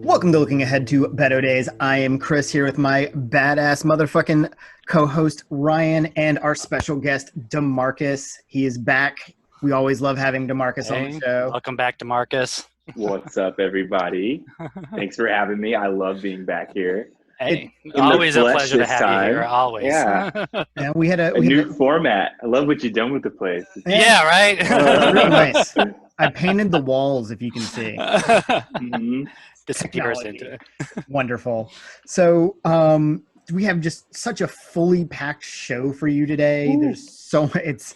Welcome to Looking Ahead to Beto Days. I am Chris here with my badass motherfucking co-host Ryan and our special guest Demarcus. He is back. We always love having Demarcus on the show. Welcome back, Demarcus. What's up, everybody? Thanks for having me. I love being back here. Hey, always a pleasure to have you here. Always. Yeah. Yeah, we had a new format. I love what you've done with the place. Yeah, right? Really nice. I painted the walls, if you can see. Mm-hmm. Disappears into it. Wonderful. So we have just such a fully packed show for you today. Ooh. There's so it's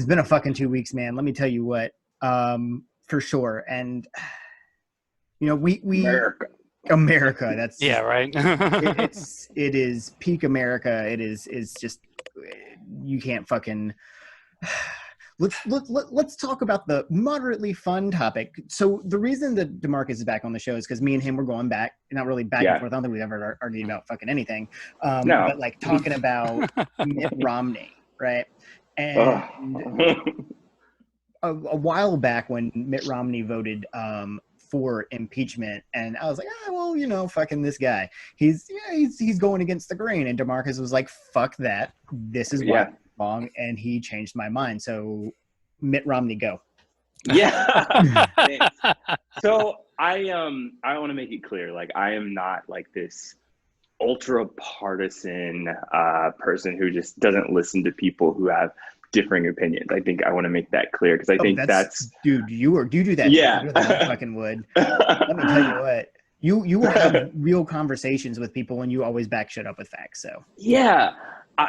been a fucking 2 weeks, man. Let me tell you what, for sure. And you know, we America, that's yeah, right. it is peak America. It is just, you can't fucking. Let's talk about the moderately fun topic. So the reason that Demarcus is back on the show is because me and him were going back, not really back and forth. I don't think we've ever argued about fucking anything. No. But like talking about Mitt Romney, right? And a while back when Mitt Romney voted for impeachment, and I was like, well, you know, fucking this guy. He's going against the grain. And Demarcus was like, fuck that. This is why. Wrong, and he changed my mind. So Mitt Romney, go. Yeah. So I want to make it clear, like, I am not like this ultra partisan person who just doesn't listen to people who have differing opinions. I think I want to make that clear, because I think that's dude, you do that. Yeah. I fucking would. Let me tell you what. You will have real conversations with people, and you always back shit up with facts. So yeah.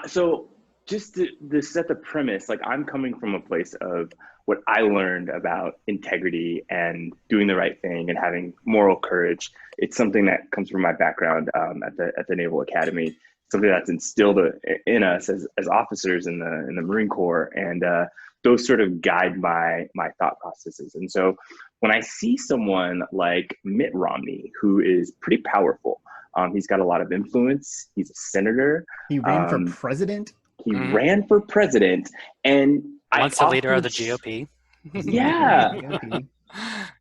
So just to set the premise, like, I'm coming from a place of what I learned about integrity and doing the right thing and having moral courage. It's something that comes from my background at the Naval Academy, something that's instilled in us as officers in the Marine Corps, and those sort of guide my thought processes. And so when I see someone like Mitt Romney, who is pretty powerful, he's got a lot of influence. He's a senator. He ran for president. He ran for president, and once the leader of the GOP. Yeah.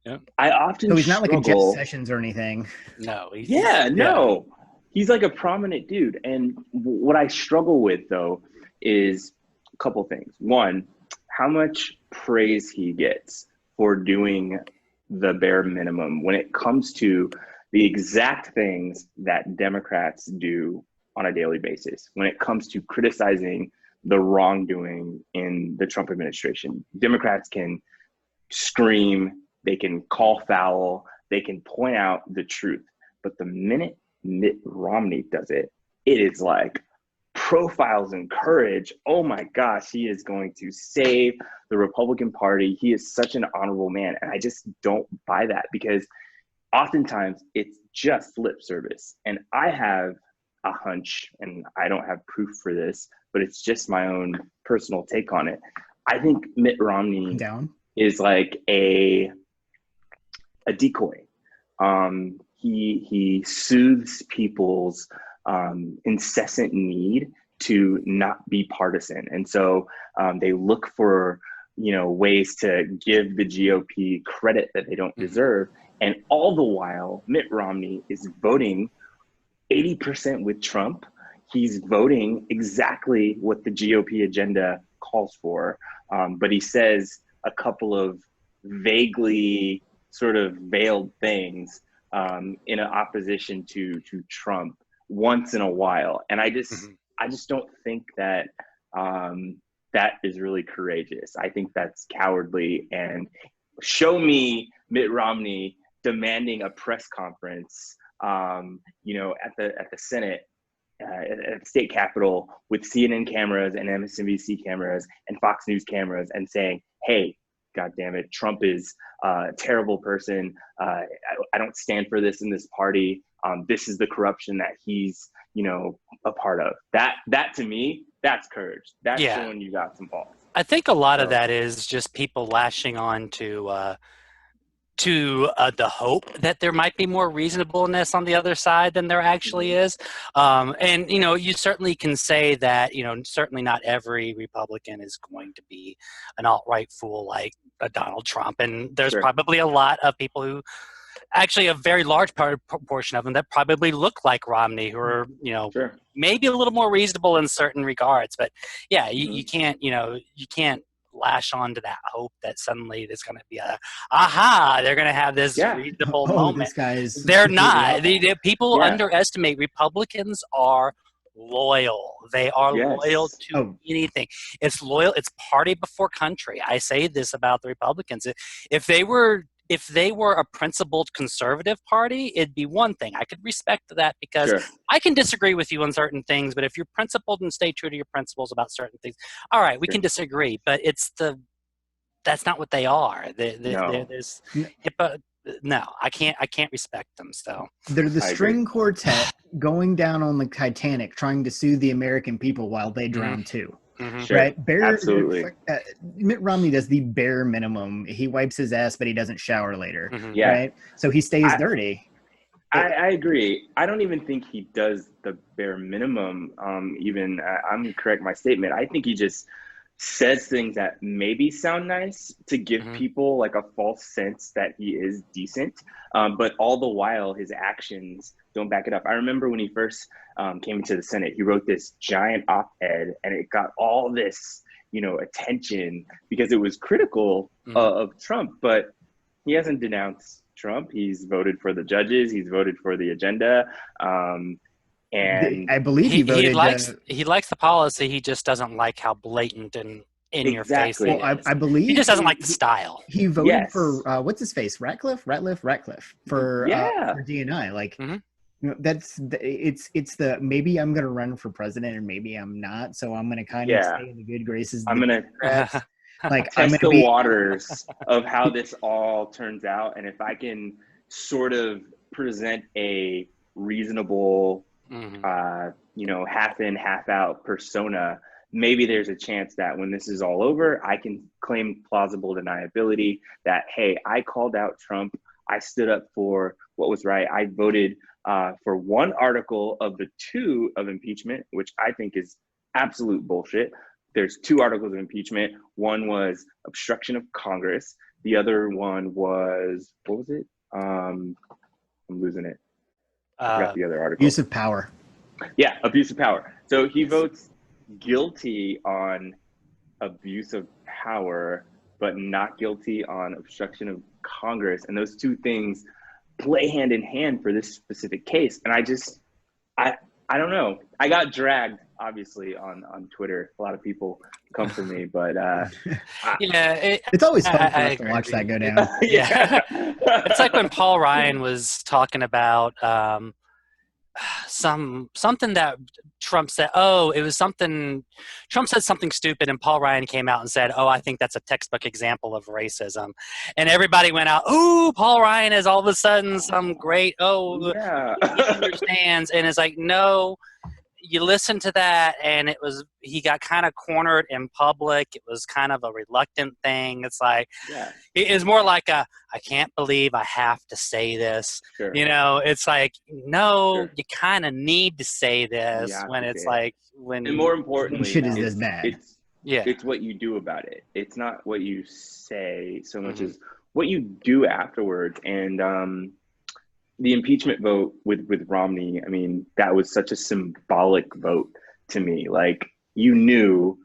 Yep. I often So he's not like a Jeff struggle. Sessions or anything. No. No. He's like a prominent dude. And what I struggle with, though, is a couple things. One, how much praise he gets for doing the bare minimum when it comes to the exact things that Democrats do on a daily basis, when it comes to criticizing the wrongdoing in the Trump administration. Democrats can scream, they can call foul, they can point out the truth. But the minute Mitt Romney does it, it is like profiles in courage. Oh my gosh, he is going to save the Republican Party. He is such an honorable man. And I just don't buy that, because oftentimes it's just lip service. And I have a hunch, and I don't have proof for this, but it's just my own personal take on it. I think Mitt Romney is like a decoy. He soothes people's incessant need to not be partisan, and so they look for ways to give the GOP credit that they don't deserve. And all the while, Mitt Romney is voting 80% with Trump. He's voting exactly what the GOP agenda calls for. But he says a couple of vaguely sort of veiled things in opposition to Trump once in a while. And I just don't think that that is really courageous. I think that's cowardly. And show me Mitt Romney demanding a press conference at the Senate, at the state capitol, with CNN cameras and MSNBC cameras and Fox News cameras, and saying, hey, God damn it, Trump is a terrible person. I don't stand for this in this party. This is the corruption that he's, a part of. That to me, that's courage. That's showing you got some balls. I think a lot of that is just people lashing on to to the hope that there might be more reasonableness on the other side than there actually is. And, you certainly can say that, certainly not every Republican is going to be an alt-right fool like Donald Trump. And there's probably a lot of people who, actually a very large proportion of them that probably look like Romney, who are, maybe a little more reasonable in certain regards. But yeah, you can't, you can't lash on to that hope that suddenly there's going to be they're going to have this reasonable moment. This guy's they're not. People underestimate Republicans are loyal. They are loyal to anything. It's loyal. It's party before country. I say this about the Republicans. If they were a principled conservative party, it'd be one thing. I could respect that because I can disagree with you on certain things, but if you're principled and stay true to your principles about certain things, all right, we can disagree. But that's not what they are. No, I can't respect them. So they're the string quartet going down on the Titanic, trying to soothe the American people while they drown too. Right? Absolutely. Mitt Romney does the bare minimum. He wipes his ass, but he doesn't shower later. Right? So he stays dirty. I agree. I don't even think he does the bare minimum. I'm going to correct my statement. I think he just says things that maybe sound nice to give people like a false sense that he is decent. But all the while, his actions don't back it up. I remember when he first came into the Senate, he wrote this giant op-ed and it got all this, attention because it was critical of Trump, but he hasn't denounced Trump. He's voted for the judges. He's voted for the agenda. And I believe he voted. He likes the policy. He just doesn't like how blatant and in your face. Well, I believe he just doesn't like the style. He voted for what's his face, Ratcliffe for DNI. Like it's the maybe I'm gonna run for president or maybe I'm not. So I'm gonna kind of stay in the good graces. I'm gonna like test the waters of how this all turns out, and if I can sort of present a reasonable half in, half out persona, maybe there's a chance that when this is all over, I can claim plausible deniability that, hey, I called out Trump. I stood up for what was right. I voted for one article of the two of impeachment, which I think is absolute bullshit. There's two articles of impeachment. One was obstruction of Congress. The other one was, what was it? I'm losing it. I forgot the other article. Abuse of power. Yeah, abuse of power. So he votes guilty on abuse of power, but not guilty on obstruction of Congress. And those two things play hand in hand for this specific case. And I don't know. I got dragged, obviously, on Twitter. A lot of people come for me, but it's always fun for us to watch that go down. It's like when Paul Ryan was talking about something that Trump said. Oh, it was something Trump said something stupid, and Paul Ryan came out and said, "Oh, I think that's a textbook example of racism," and everybody went out. "Ooh, Paul Ryan is all of a sudden some great. He understands," and it's like, no. You listen to that, and he got kind of cornered in public. It was kind of a reluctant thing. It's like, it's more like I can't believe I have to say this. Sure. It's like, no, you kind of need to say this when it's like, and more importantly, shit is this bad. It's what you do about it. It's not what you say so much as what you do afterwards. And, the impeachment vote with Romney, I mean, that was such a symbolic vote to me. Like, you knew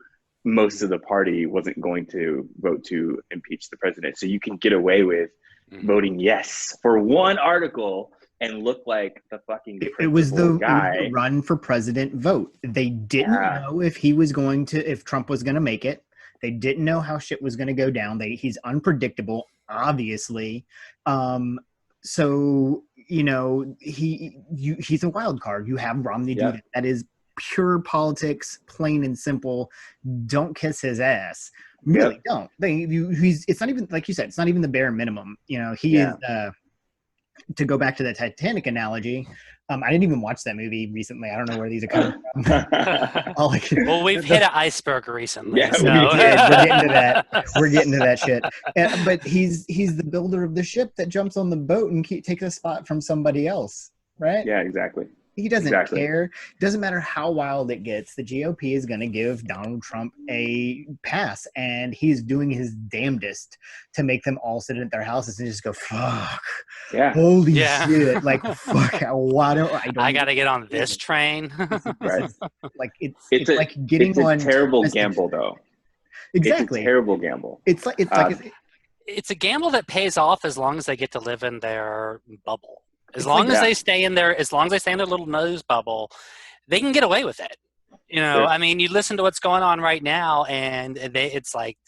most of the party wasn't going to vote to impeach the president. So you can get away with voting yes for one article and look like the fucking it was the guy. Run for president vote. They didn't know if Trump was going to make it. They didn't know how shit was going to go down. He's unpredictable, obviously. So, he's a wild card. You have Romney do that. That is pure politics, plain and simple. Don't kiss his ass. Really don't. It's not even, like you said, it's not even the bare minimum. He is to go back to the Titanic analogy, I didn't even watch that movie recently. I don't know where these are coming from. Well, we've hit an iceberg recently. Yeah, so. We did. We're getting to that. We're getting to that shit. But he's the builder of the ship that jumps on the boat and takes a spot from somebody else, right? Yeah, exactly. He doesn't care. Doesn't matter how wild it gets. The GOP is going to give Donald Trump a pass, and he's doing his damnedest to make them all sit at their houses and just go, fuck. Yeah. Holy shit. Like, fuck. Why don't I got to get on this train. Right. Like, it's like getting on. It's a terrible gamble, though. Exactly. It's a terrible gamble. It's a gamble that pays off as long as they get to live in their bubble. As long as they stay in their little nose bubble, they can get away with it. You know, Sure. I mean, you listen to what's going on right now, and it's like,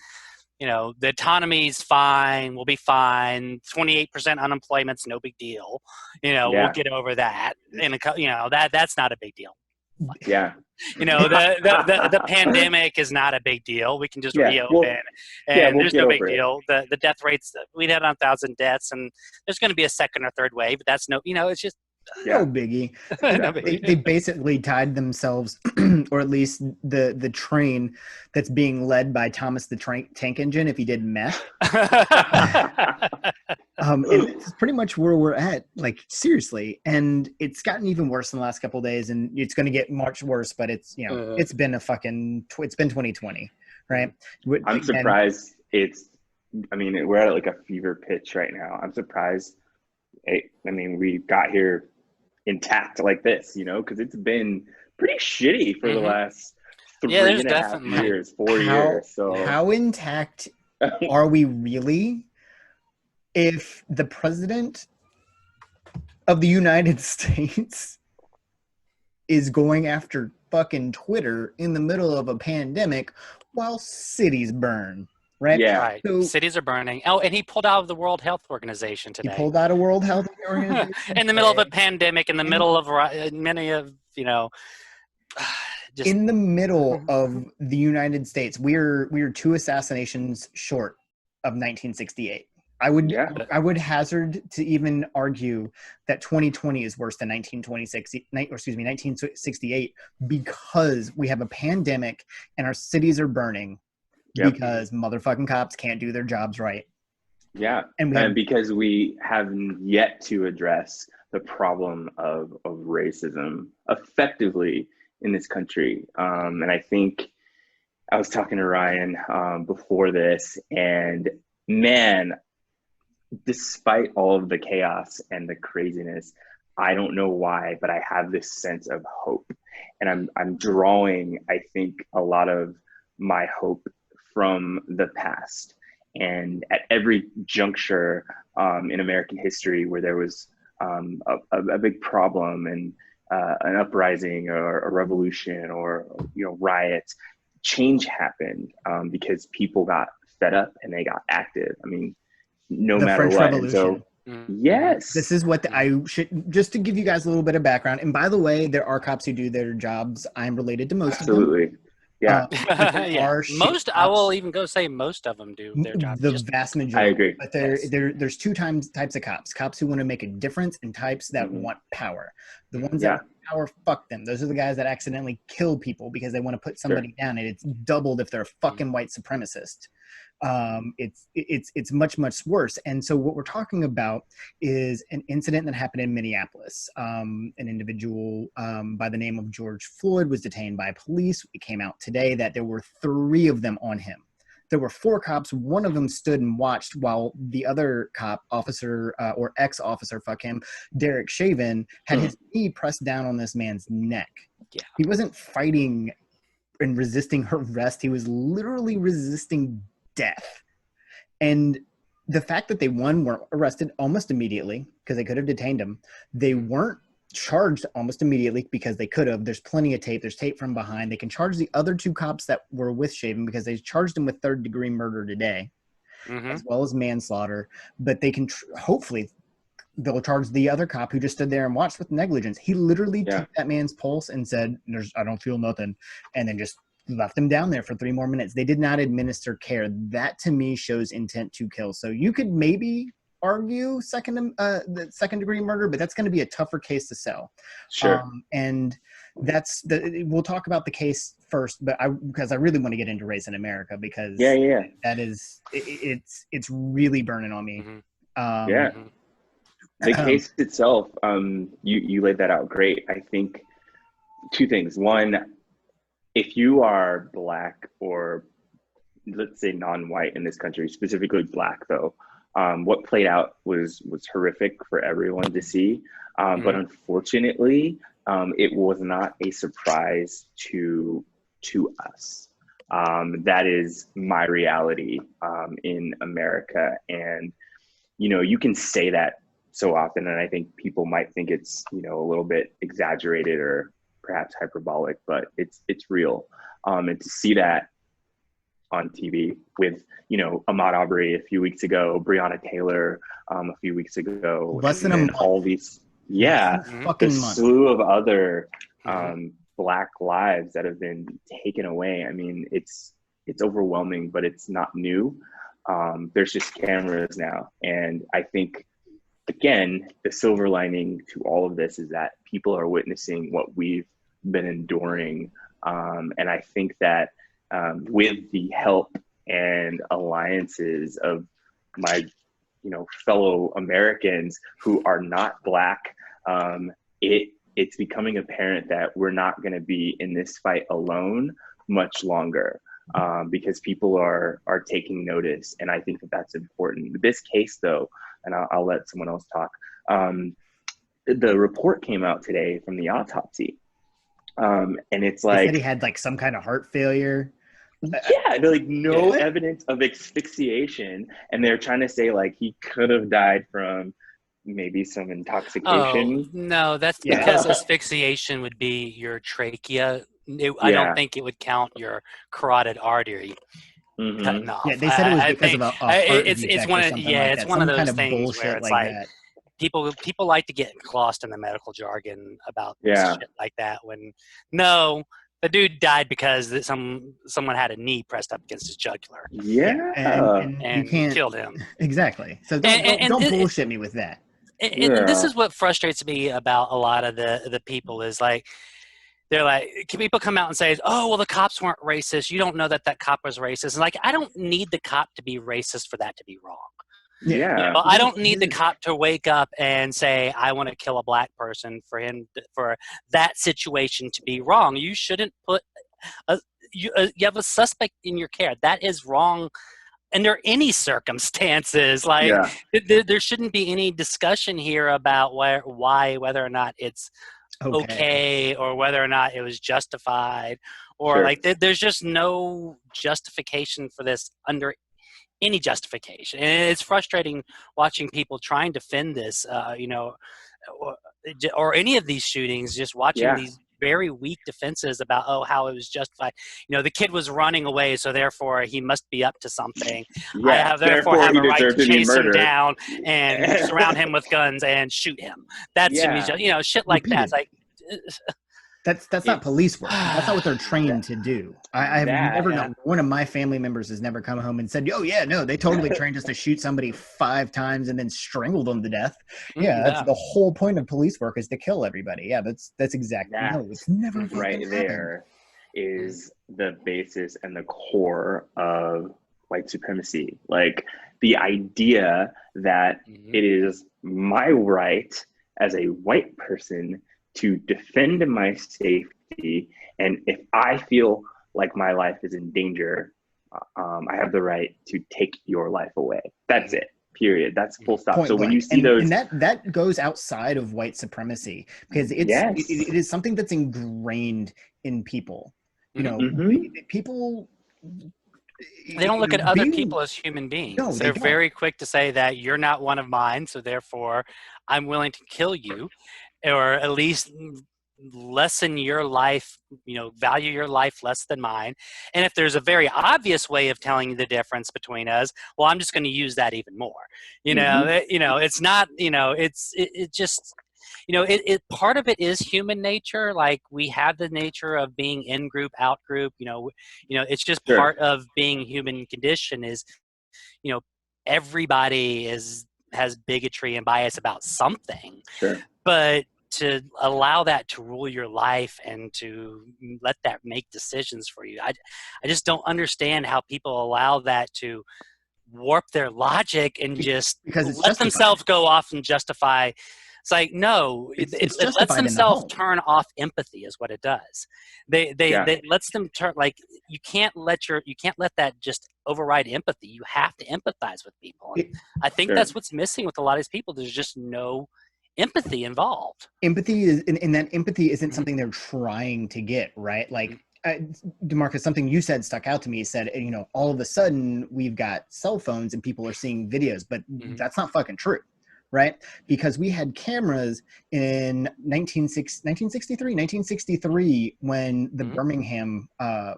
you know, the economy's fine, we'll be fine. 28% unemployment's no big deal. You know, we'll get over that. That's not a big deal. Yeah. You know, the pandemic is not a big deal. We can just reopen, and there's no big deal. The death rates, we had 1,000 deaths, and there's going to be a second or third wave, but that's it's just no biggie. No biggie. They basically tied themselves, or at least the train that's being led by Thomas the Tank Engine, if he did meth. And it's pretty much where we're at, like, seriously. And it's gotten even worse in the last couple of days, and it's going to get much worse, but it's, you know, it's been 2020, right? I'm surprised we're at like a fever pitch right now. I'm surprised. We got here intact like this, you know, because it's been pretty shitty for the last 3.5 years, 4 years. So how intact are we really? If the president of the United States is going after fucking Twitter in the middle of a pandemic while cities burn, right? Yeah. Right. So, cities are burning. Oh, and he pulled out of the World Health Organization today. He pulled out of World Health Organization in the middle of a pandemic, in the middle of many of, you know, just in the middle of the United States. We are 2 assassinations short of 1968. I would hazard to even argue that 2020 is worse than 1968 because we have a pandemic and our cities are burning because motherfucking cops can't do their jobs right. Yeah, and because we have yet to address the problem of racism effectively in this country. And I think I was talking to Ryan before this, and man, despite all of the chaos and the craziness, I don't know why, but I have this sense of hope. And I'm drawing, I think, a lot of my hope from the past. And at every juncture in American history where there was a big problem and an uprising or a revolution or, you know, riots, change happened because people got fed up and they got active. I mean, no matter what. And so, yes, this is what I should, just to give you guys a little bit of background. And by the way, there are cops who do their jobs. I'm related to most of them. Yeah. Most, I will even go say most of them do their jobs. The vast majority. I agree. But there's 2 types of cops. Cops who want to make a difference and types that want power. The ones that want power, fuck them. Those are the guys that accidentally kill people because they want to put somebody down, and it's doubled if they're a fucking white supremacist. It's much worse. And so what we're talking about is an incident that happened in Minneapolis. An individual by the name of George Floyd was detained by police. It came out today that there were 3 of them on him. There were 4 cops. One of them stood and watched while the other cop, officer or ex-officer, fuck him, Derek Chauvin, had his knee pressed down on this man's neck. Yeah. He wasn't fighting and resisting arrest. He was literally resisting death. And the fact that they were arrested almost immediately because they could have detained him. They weren't charged almost immediately because they could have. There's plenty of tape. There's tape from behind. They can charge the other 2 cops that were with Chauvin because they charged him with 3rd-degree murder today, as well as manslaughter. But they can hopefully they'll charge the other cop who just stood there and watched with negligence. He literally took that man's pulse and said, I don't feel nothing, and then just left him down there for 3 more minutes. They did not administer care. That to me shows intent to kill. So you could maybe argue the second degree murder, but that's going to be a tougher case to sell. Sure. And we'll talk about the case first, but because I really want to get into Race in America, because that is it's really burning on me. The case itself, you laid that out great. I think two things. One, if you are Black or let's say non-white in this country, specifically Black though, what played out was horrific for everyone to see. But unfortunately, it was not a surprise to us. That is my reality in America. And, you can say that so often, and I think people might think it's, a little bit exaggerated or perhaps hyperbolic, but it's real. And to see that on TV with, Ahmaud Arbery a few weeks ago, Breonna Taylor a few weeks ago, and then all these, the slew of other Black lives that have been taken away. I mean, it's overwhelming, but it's not new. There's just cameras now, and I think, again, the silver lining to all of this is that people are witnessing what we've been enduring, and I think that with the help and alliances of my, fellow Americans who are not Black, it's becoming apparent that we're not going to be in this fight alone much longer, because people are taking notice, and I think that that's important. This case, though, and I'll let someone else talk. The report came out today from the autopsy, and it's like they said he had like some kind of heart failure. Yeah, they're like no evidence of asphyxiation, and they're trying to say like he could have died from maybe some intoxication. Oh, no, that's because asphyxiation would be your trachea. I don't think it would count your carotid artery cutting off. Yeah, they said it was because of a heart it's one of it's one of those things where it's like people like to get lost in the medical jargon about shit like that. When the dude died because someone had a knee pressed up against his jugular. And you killed him. Exactly. So don't bullshit me with that. And this is what frustrates me about a lot of the people is like, they're like, people come out and say, oh, well, the cops weren't racist. You don't know that cop was racist. And like, I don't need the cop to be racist for that to be wrong. I don't need the cop to wake up and say, I want to kill a Black person for that situation to be wrong. You shouldn't put you have a suspect in your care. That is wrong under any circumstances. Like there shouldn't be any discussion here about whether or not it's okay or whether or not it was justified or there's just no justification for this under any justification. And it's frustrating watching people try and defend this, or any of these shootings, just watching these very weak defenses about, how it was justified. The kid was running away, so therefore he must be up to something. I have a right to chase him down and surround him with guns and shoot him. That's to me, shit like that. It's like, that's not police work. That's not what they're trained to do. I have never known, one of my family members has never come home and said, oh yeah, no, they totally trained us to shoot somebody 5 times and then strangle them to death. That's the whole point of police work, is to kill everybody. That's exactly. No, it's never right there is the basis and the core of white supremacy. Like the idea that it is my right as a white person to defend my safety, and if I feel like my life is in danger, I have the right to take your life away. That's it. Period. That's full stop. Point so blank. When you see those, and that goes outside of white supremacy, because it is something that's ingrained in people. People. They don't look at other people as human beings. No, they're very quick to say that you're not one of mine, so therefore I'm willing to kill you, or at least lessen your life, value your life less than mine. And if there's a very obvious way of telling you the difference between us, well, I'm just going to use that even more. It's not, it just, part of it is human nature. Like we have the nature of being in group, out group, it's just part of being human condition is, everybody is has bigotry and bias about something. Sure. But to allow that to rule your life and to let that make decisions for you, I just don't understand how people allow that to warp their logic and just because it's let justified. themselves go off and justify. It's like, no, it lets themselves turn off empathy is what it does. They lets them turn, like, you can't let that just override empathy. You have to empathize with people. And I think that's what's missing with a lot of these people. There's just no empathy involved. Empathy is, and that empathy isn't something they're trying to get, right? Like, Demarcus, something you said stuck out to me. Said, all of a sudden we've got cell phones and people are seeing videos, but that's not fucking true, right? Because we had cameras in 1963 when the Birmingham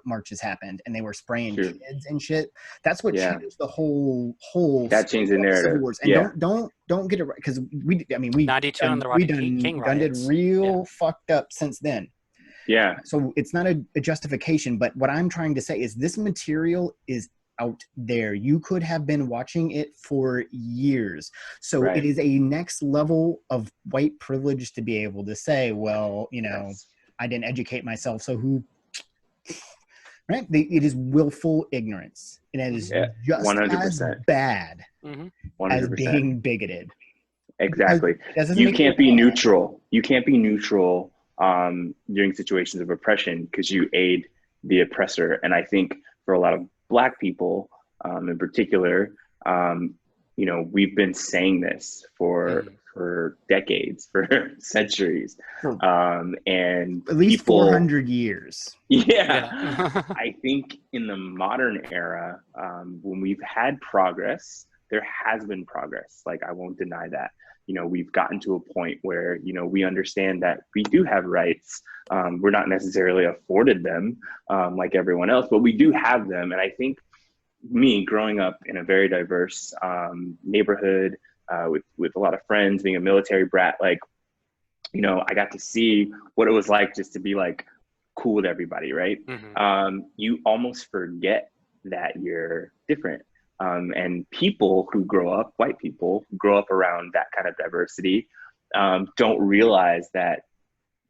marches happened, and they were spraying kids and shit. That's what changed the whole. That changed the narrative. And don't get it right, because we 92 on the Rodney King riots. Done it real fucked up since then. Yeah. So it's not a justification, but what I'm trying to say is this material is out there. You could have been watching it for years. So it is a next level of white privilege to be able to say, well, I didn't educate myself, so who, right? It is willful ignorance. And it is just 100%. As bad as being bigoted. Exactly. You can't be neutral. You can't be neutral during situations of oppression because you aid the oppressor. And I think for a lot of Black people in particular, we've been saying this for decades, for centuries, and at least 400 years. Yeah. I think in the modern era, when we've had progress, there has been progress. Like, I won't deny that. We've gotten to a point where, we understand that we do have rights. We're not necessarily afforded them like everyone else, but we do have them. And I think me growing up in a very diverse neighborhood with a lot of friends, being a military brat, like, I got to see what it was like just to be like cool with everybody, right? You almost forget that you're different. And people who grow up, white people who grow up around that kind of diversity, don't realize that,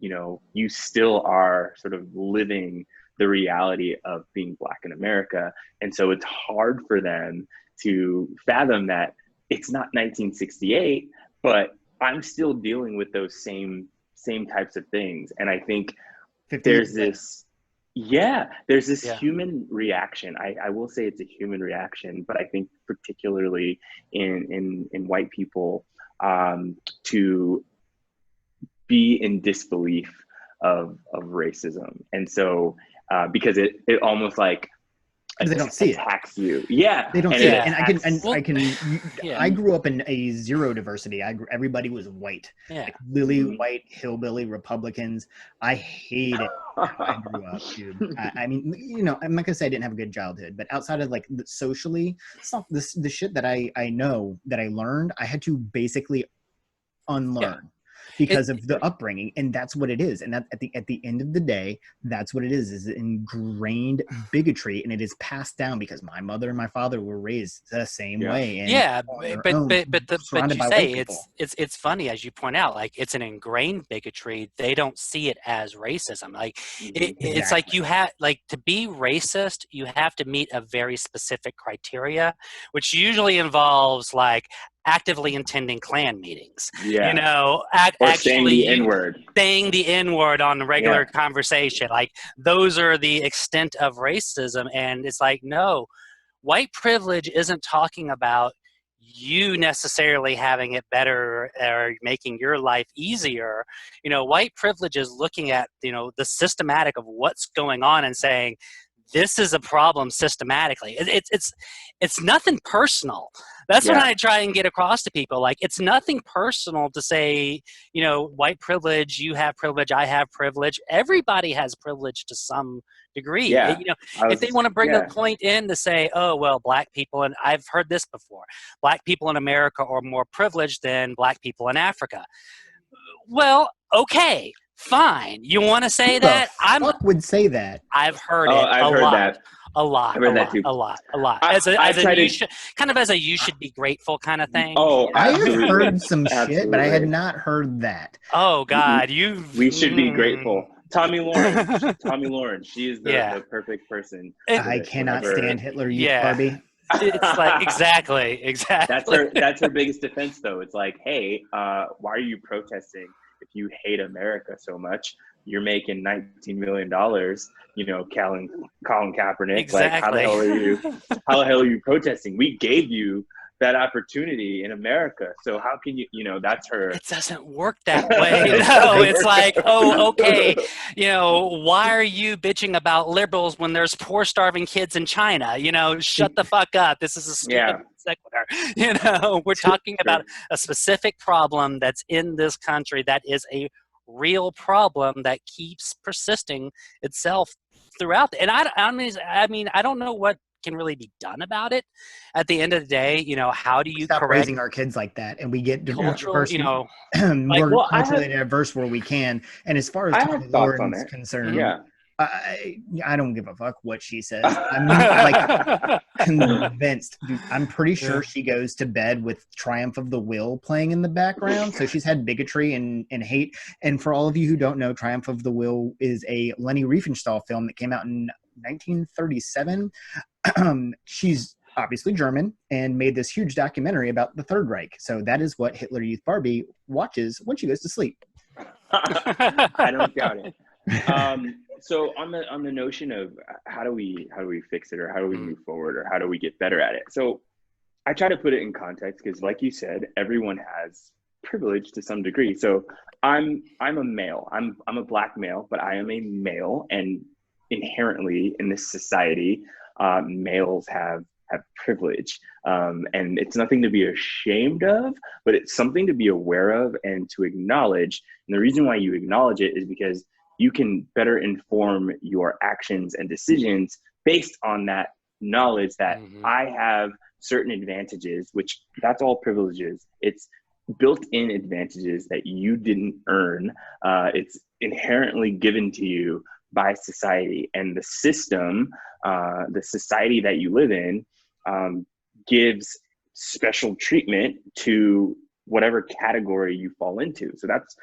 you still are sort of living the reality of being Black in America. And so it's hard for them to fathom that it's not 1968, but I'm still dealing with those same types of things. And I think there's this human reaction. I will say it's a human reaction, but I think particularly in white people, to be in disbelief of racism. And so because it almost like they don't see attacks you. Yeah. They don't see it. And I grew up in a zero diversity. Everybody was white. Yeah. Like lily white, hillbilly Republicans. I hate it. I grew up, dude. I'm not gonna say I didn't have a good childhood, but outside of like socially, the shit that I know that I learned, I had to basically unlearn. Because of the upbringing, and that's what it is. And that at the end of the day, that's what it is ingrained bigotry, and it is passed down because my mother and my father were raised the same way. And but you say it's funny, as you point out, like it's an ingrained bigotry. They don't see it as racism. Like it's like you have, like, to be racist, you have to meet a very specific criteria, which usually involves like actively attending Klan meetings, or saying the N-word. Saying the N-word on regular conversation. Like, those are the extent of racism. And it's like, no, white privilege isn't talking about you necessarily having it better or making your life easier. White privilege is looking at, the systematic of what's going on and saying, this is a problem systematically. It's nothing personal. That's what I try and get across to people. Like, it's nothing personal to say, white privilege, you have privilege, I have privilege. Everybody has privilege to some degree. If they want to bring a point in to say, oh, well, Black people, and I've heard this before, Black people in America are more privileged than Black people in Africa. Well, okay. Fine. You want to say that? I would say that. I've heard it I've heard lot. that. A lot, I read that too. a lot. You should be grateful kind of thing. Oh, I have absolutely. heard some shit, but I had Absolutely. not heard that. Oh God, We should be grateful. Tommy Lawrence, she is the perfect person. I cannot stand Hitler Youth Barbie. It's like exactly. That's her biggest defense, though. It's like, hey, why are you protesting if you hate America so much? You're making $19 million, Colin Kaepernick. Exactly. Like, how the hell are you protesting? We gave you that opportunity in America. So how can you, that's her. It doesn't work that way. No, it's like, oh, okay. Why are you bitching about liberals when there's poor, starving kids in China? Shut the fuck up. This is a stupid sequitur. We're talking about a specific problem that's in this country that is a real problem that keeps persisting itself throughout. And I mean, I don't know what can really be done about it. At the end of the day, how do you stop correct raising our kids like that, and we get cultural, more culturally diverse where we can. And as far as Tommy Lauren's concerned, I don't give a fuck what she says. I'm like convinced. Dude, I'm pretty sure she goes to bed with Triumph of the Will playing in the background. So she's had bigotry and hate. And for all of you who don't know, Triumph of the Will is a Leni Riefenstahl film that came out in 1937. She's obviously German and made this huge documentary about the Third Reich. So that is what Hitler Youth Barbie watches when she goes to sleep. I don't doubt it. So on the notion of how do we fix it, or how do we move forward, or how do we get better at it? So I try to put it in context because, like you said, everyone has privilege to some degree. So I'm a male. I'm a black male, but I am a male, and inherently in this society, males have privilege, and it's nothing to be ashamed of, but it's something to be aware of and to acknowledge. And the reason why you acknowledge it is because you can better inform your actions and decisions based on that knowledge that I have certain advantages, which that's all privileges. It's built-in advantages that you didn't earn. It's inherently given to you by society, and the system, the society that you live in, gives special treatment to whatever category you fall into. So that's,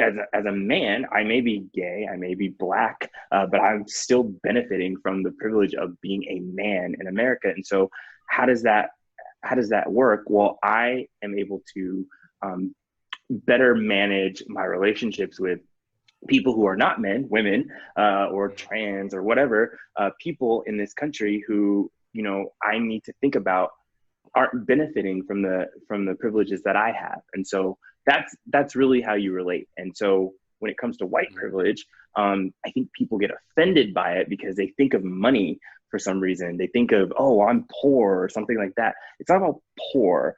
as a man, I may be gay, I may be black, but I'm still benefiting from the privilege of being a man in America. And so how does that work? Well, I am able to better manage my relationships with people who are not men, women, or trans, or whatever, people in this country who, I need to think about aren't benefiting from the privileges that I have. And so that's really how you relate. And so when it comes to white privilege, I think people get offended by it because they think of money for some reason. They think of, oh, I'm poor or something like that. It's not about poor.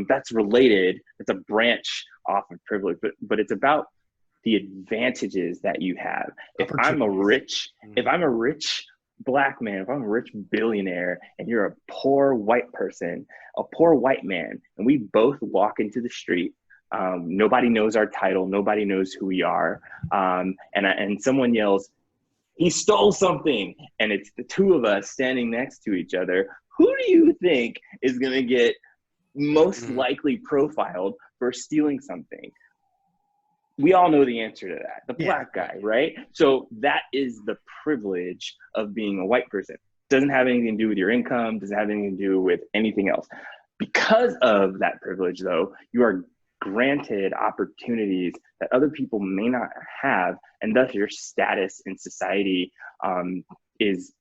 That's related. It's a branch off of privilege, but it's about the advantages that you have. If I'm a rich black man, if I'm a rich billionaire and you're a poor white person, a poor white man, and we both walk into the street, nobody knows our title, nobody knows who we are, and someone yells, "He stole something," and it's the two of us standing next to each other, who do you think is going to get most likely profiled for stealing something? We all know the answer to that, the black guy, right? So that is the privilege of being a white person. Doesn't have anything to do with your income, doesn't have anything to do with anything else. Because of that privilege, though, you are granted opportunities that other people may not have, and thus your status in society is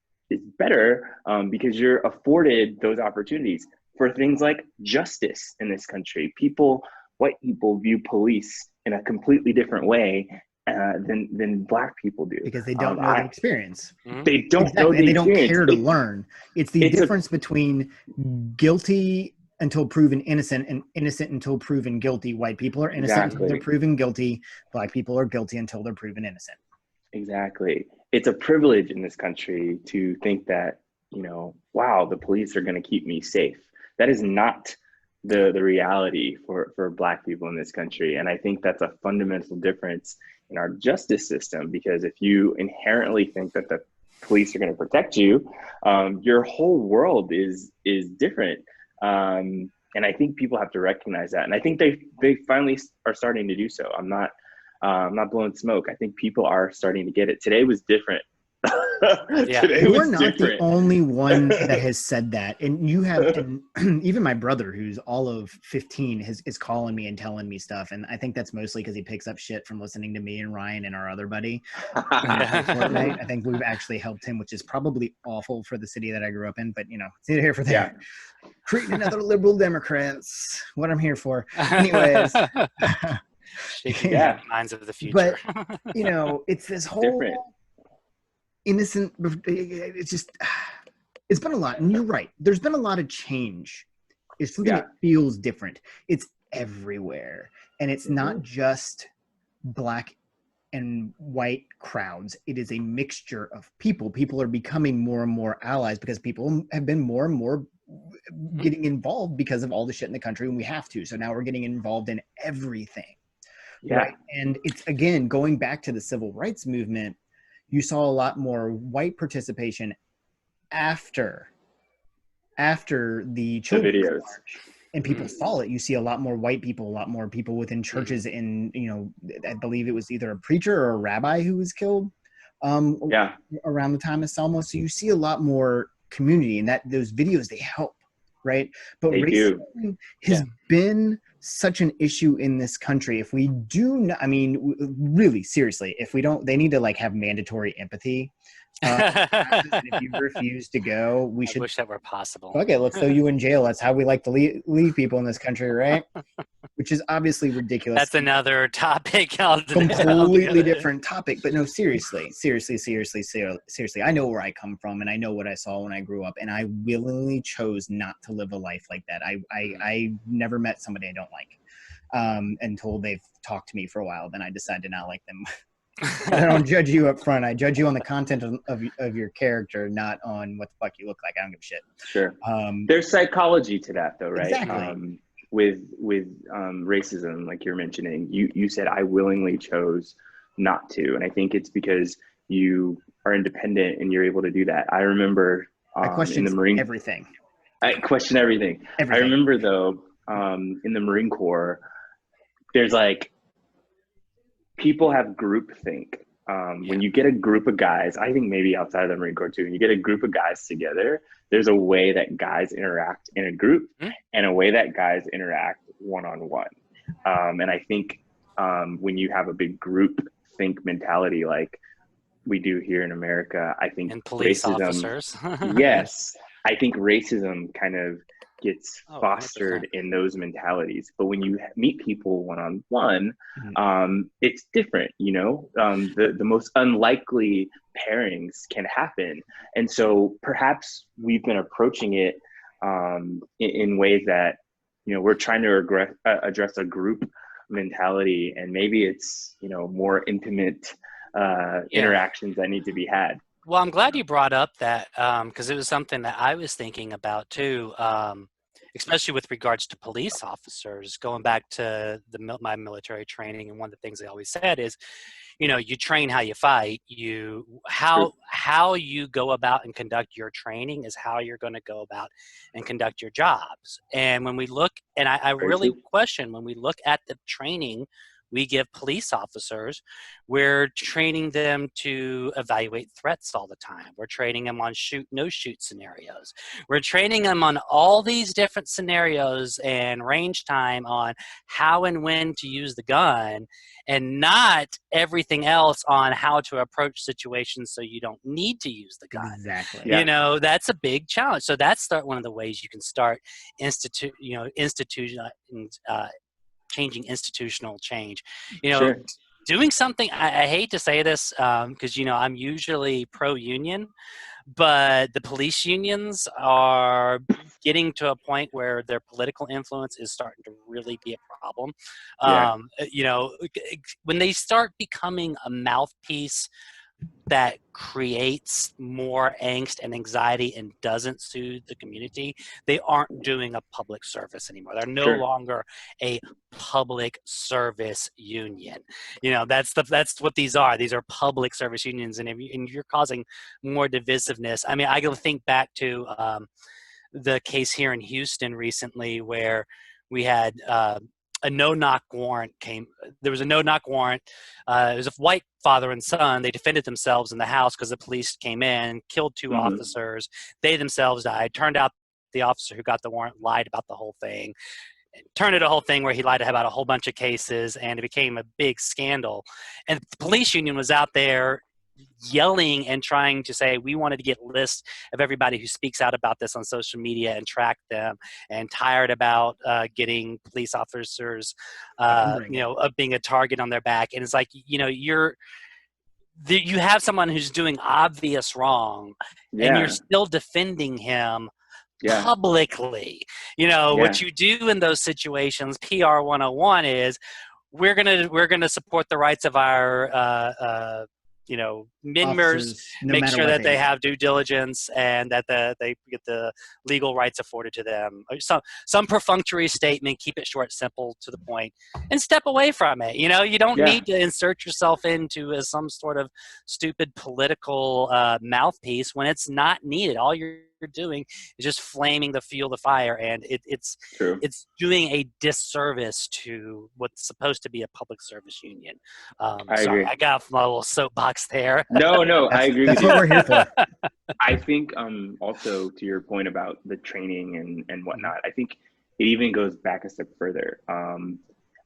better because you're afforded those opportunities for things like justice in this country. White people view police in a completely different way than black people do, because they don't know the experience. They don't know the and they experience. Don't care to learn. It's the difference between guilty until proven innocent and innocent until proven guilty. White people are innocent until they're proven guilty. Black people are guilty until they're proven innocent. Exactly. It's a privilege in this country to think that, wow, the police are going to keep me safe. That is not the reality for black people in this country. And I think that's a fundamental difference in our justice system, because if you inherently think that the police are going to protect you, your whole world is different. And I think people have to recognize that. And I think they finally are starting to do so. I'm not blowing smoke. I think people are starting to get it. Today was different. You're not the only one that has said that, and you have, and even my brother, who's all of 15, is calling me and telling me stuff, and I think that's mostly because he picks up shit from listening to me and Ryan and our other buddy. Fortnite. I think we've actually helped him, which is probably awful for the city that I grew up in, but it's either here for there. Yeah. Creating another liberal Democrats, what I'm here for. Anyways. Shaking minds of the future. But it's this whole innocent, it's been a lot, and you're right, there's been a lot of change. It's something that feels different. It's everywhere, and it's not just black and white crowds. It is a mixture of people. People are becoming more and more allies because people have been more and more getting involved because of all the shit in the country, and we have to. So now we're getting involved in everything. Right. And it's, again, going back to the civil rights movement, you saw a lot more white participation after the children's march, and people saw it. You see a lot more white people, a lot more people within churches. In I believe it was either a preacher or a rabbi who was killed around the time of Selma. So you see a lot more community, and that those videos, they help, right? But racism has been such an issue in this country. If we do not, really seriously, if we don't, they need to have mandatory empathy. If you refuse to go, we should. I wish that were possible. Okay, let's throw you in jail. That's how we like to leave people in this country, right? Which is obviously ridiculous. That's another topic. Completely different topic. But no, seriously. I know where I come from, and I know what I saw when I grew up, and I willingly chose not to live a life like that. I never met somebody I don't like until they've talked to me for a while. Then I decide to not like them. I don't judge you up front. I judge you on the content of your character, not on what the fuck you look like. I don't give a shit. Sure. There's psychology to that, though, right? Exactly. With racism, like you're mentioning, you said I willingly chose not to, and I think it's because you are independent and you're able to do that. I remember I question in the Marine everything. I question everything. I remember though, in the Marine Corps, there's people have groupthink. When you get a group of guys, I think maybe outside of the Marine Corps too, when you get a group of guys together, there's a way that guys interact in a group and a way that guys interact one-on-one. And I think when you have a big group think mentality like we do here in America, I think and police officers. Yes, I think racism kind of gets fostered 100%. In those mentalities. But when you meet people one-on-one, it's different, the most unlikely pairings can happen. And so perhaps we've been approaching it in ways that, we're trying to address a group mentality, and maybe it's, more intimate interactions that need to be had. Well, I'm glad you brought up that because it was something that I was thinking about too, especially with regards to police officers. Going back to my military training, and one of the things they always said is, you train how you fight. How you go about and conduct your training is how you're going to go about and conduct your jobs. And when we look, and I really question when we look at the training we give police officers, we're training them to evaluate threats all the time. We're training them on shoot, no shoot scenarios. We're training them on all these different scenarios and range time on how and when to use the gun, and not everything else on how to approach situations so you don't need to use the gun. Exactly. Yeah. That's a big challenge. So that's one of the ways you can start changing institutional change. Sure. Doing something, I hate to say this because, I'm usually pro-union, but the police unions are getting to a point where their political influence is starting to really be a problem. When they start becoming a mouthpiece that creates more angst and anxiety and doesn't soothe the community, they aren't doing a public service anymore. They're no longer a public service union. You know, that's what these are. These are public service unions, and if you're causing more divisiveness. I mean, I can think back to the case here in Houston recently where we had a no-knock warrant there was a no-knock warrant. It was a white father and son. They defended themselves in the house because the police came in, killed two officers. They themselves died. Turned out the officer who got the warrant lied about the whole thing. Turned it a whole thing where he lied about a whole bunch of cases, and it became a big scandal. And the police union was out there yelling and trying to say, we wanted to get lists of everybody who speaks out about this on social media and track them, and tired about getting police officers, being a target on their back. And it's like, you know, you have someone who's doing obvious wrong and you're still defending him publicly. You know, what you do in those situations, PR 101 is we're gonna support the rights of our members, make sure that they have due diligence and that they get the legal rights afforded to them. Some perfunctory statement, keep it short, simple, to the point, and step away from it. You know, you don't need to insert yourself into some sort of stupid political mouthpiece when it's not needed. All you're doing is just flaming the fuel the fire, and it's doing a disservice to what's supposed to be a public service union. I agree. I got off my little soapbox there. No, I agree. That's what we're here for. I think also to your point about the training and whatnot, I think it even goes back a step further.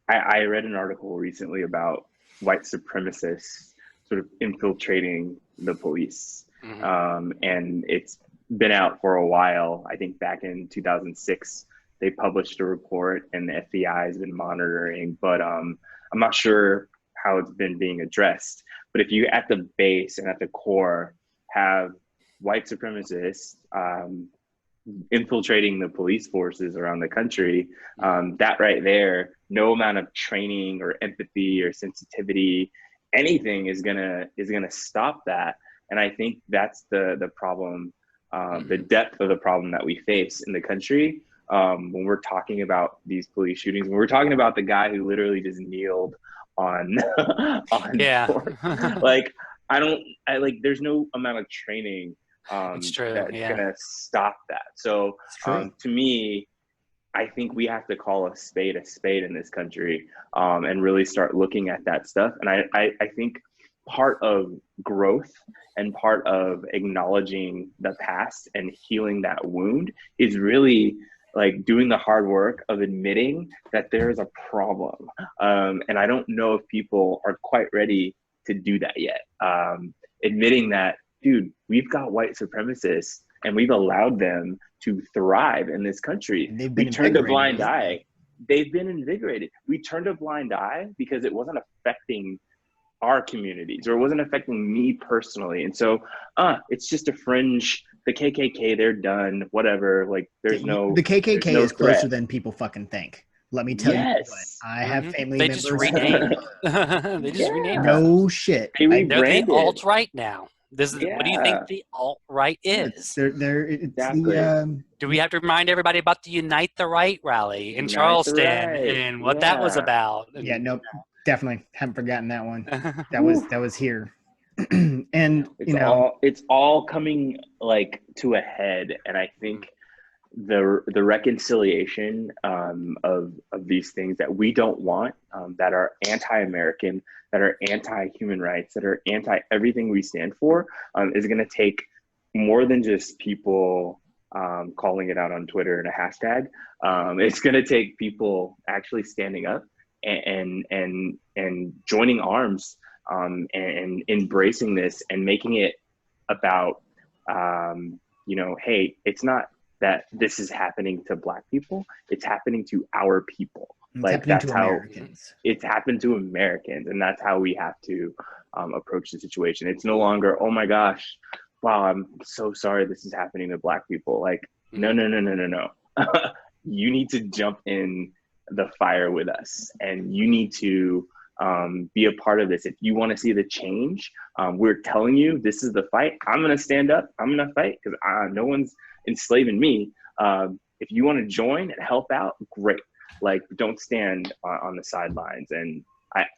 I read an article recently about white supremacists sort of infiltrating the police, and it's been out for a while. I think back in 2006 they published a report, and the FBI has been monitoring, but I'm not sure how it's been being addressed. But if you at the base and at the core have white supremacists infiltrating the police forces around the country, that right there, no amount of training or empathy or sensitivity, anything is gonna stop that. And I think that's the problem. The depth of the problem that we face in the country when we're talking about these police shootings, when we're talking about the guy who literally just kneeled on like there's no amount of training that's gonna stop that. So to me, I think we have to call a spade in this country, and really start looking at that stuff. And I think part of growth and part of acknowledging the past and healing that wound is really like doing the hard work of admitting that there is a problem. And I don't know if people are quite ready to do that yet. Admitting that, dude, we've got white supremacists and we've allowed them to thrive in this country. We turned a blind eye. They've been invigorated. We turned a blind eye because it wasn't affecting our communities, or it wasn't affecting me personally. And so it's just a fringe. The KKK, they're done, whatever. Like the KKK is closer than people fucking think. Let me tell you what, I have family members. Just renamed. They just renamed. No shit. They're the alt-right now. What do you think the alt-right is? Do we have to remind everybody about the Unite the Right rally in Charleston and what that was about? Yeah, no, definitely haven't forgotten that one. That was here. And it's all coming like to a head, and I think the reconciliation of these things that we don't want, that are anti-American, that are anti-human rights, that are anti-everything we stand for, is going to take more than just people calling it out on Twitter and a hashtag. It's going to take people actually standing up and joining arms, and embracing this and making it about, hey, it's not that this is happening to Black people, it's happening to our people. That's how Americans. It's happened to Americans, and that's how we have to approach the situation. It's no longer, oh my gosh, wow, I'm so sorry this is happening to Black people. Like, no. You need to jump in the fire with us, and you need to be a part of this. If you want to see the change, we're telling you this is the fight. I'm going to stand up. I'm going to fight because no one's enslaving me. If you want to join and help out, great. Like, don't stand on the sidelines. And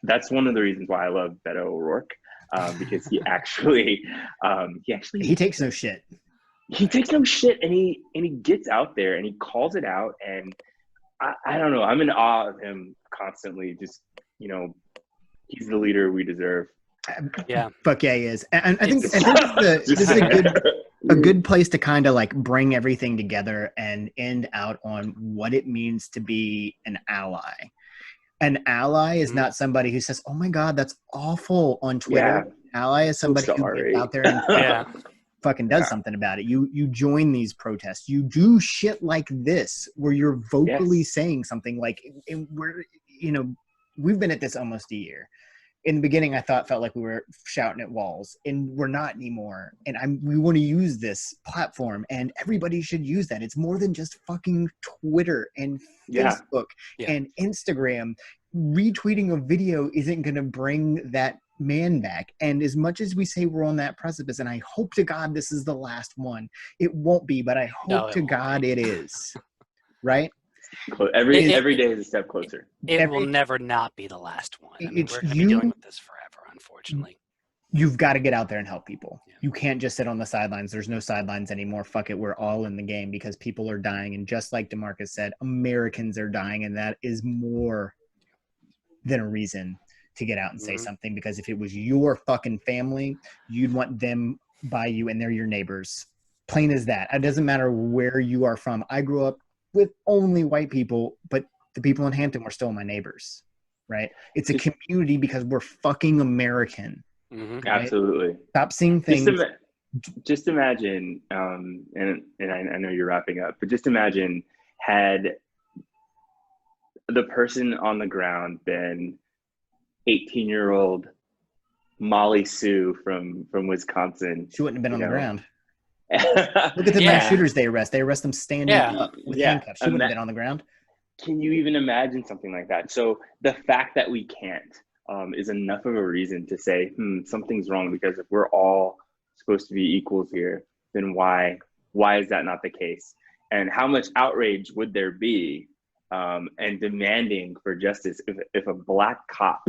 that's one of the reasons why I love Beto O'Rourke, because he takes no shit. He takes no shit, and he gets out there and he calls it out. And I don't know, I'm in awe of him constantly. Just, he's the leader we deserve. Yeah. Fuck yeah, he is. And I think this is a good place to kind of like bring everything together and end out on what it means to be an ally. An ally is not somebody who says, "Oh my God, that's awful" on Twitter. Yeah. An ally is somebody who gets out there and fucking does something about it. You join these protests. You do shit like this where you're vocally saying something like, and we've been at this almost a year. In the beginning, I felt like we were shouting at walls, and we're not anymore. And we want to use this platform, and everybody should use that. It's more than just fucking Twitter and Facebook and Instagram. Retweeting a video isn't going to bring that man back. And as much as we say we're on that precipice, and I hope to God this is the last one, it won't be, but I hope to God it is. Right? Every day is a step closer. It will never not be the last one. I mean, we're going to be dealing with this forever, unfortunately. You've got to get out there and help people. Yeah. You can't just sit on the sidelines. There's no sidelines anymore. Fuck it. We're all in the game because people are dying. And just like Demarcus said, Americans are dying. And that is more than a reason to get out and say something. Because if it was your fucking family, you'd want them by you, and they're your neighbors. Plain as that. It doesn't matter where you are from. I grew up with only white people, but the people in Hampton were still my neighbors, right? It's a community because we're fucking American. Right? Absolutely. Stop seeing things. Just imagine, and I know you're wrapping up, but just imagine had the person on the ground been 18-year-old Molly Sue from Wisconsin. She wouldn't have been on the ground. Look at the mass shooters they arrest. They arrest them standing up with handcuffs. She wouldn't have been on the ground. Can you even imagine something like that? So the fact that we can't is enough of a reason to say, something's wrong, because if we're all supposed to be equals here, then why is that not the case? And how much outrage would there be and demanding for justice if a black cop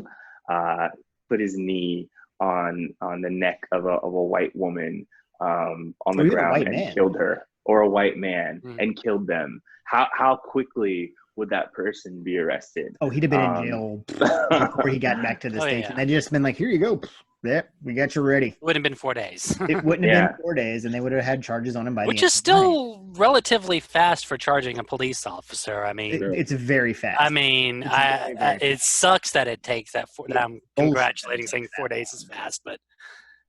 put his knee on the neck of a white woman on the ground and killed her, or a white man and killed them? How quickly would that person be arrested? Oh, he'd have been in jail before he got back to the station. They'd just been like, here you go. Yep, we got you ready. It wouldn't have been 4 days. It wouldn't have been 4 days, and they would have had charges on him by which is still relatively fast for charging a police officer. I mean, it's very fast. I mean, it sucks that it takes that. I'm congratulating saying 4 days is fast, but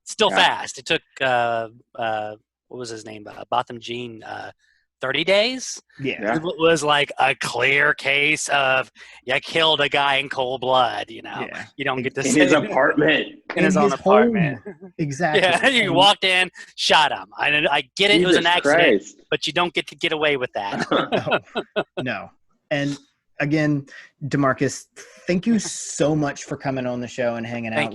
still fast. It took what was his name? Botham Jean. 30 days. It was like a clear case of you killed a guy in cold blood. You don't get to in his apartment. In his own apartment. Exactly. Yeah, you walked in, shot him. I get it. It was an accident, but you don't get to get away with that. No. And again, Demarcus, thank you so much for coming on the show and hanging out.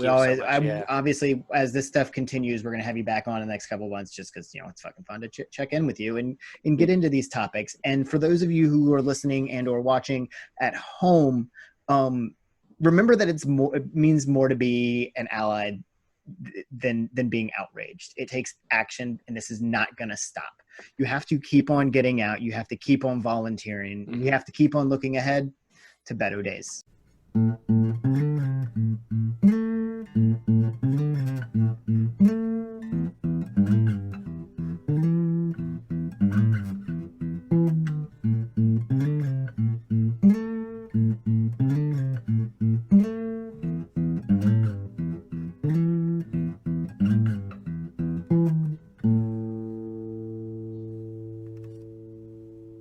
Obviously, as this stuff continues, we're going to have you back on in the next couple of months, just because it's fucking fun to check in with you and get into these topics. And for those of you who are listening and or watching at home, remember that it means more to be an ally than being outraged. It takes action, and this is not going to stop. You have to keep on getting out. You have to keep on volunteering. You have to keep on looking ahead to better days.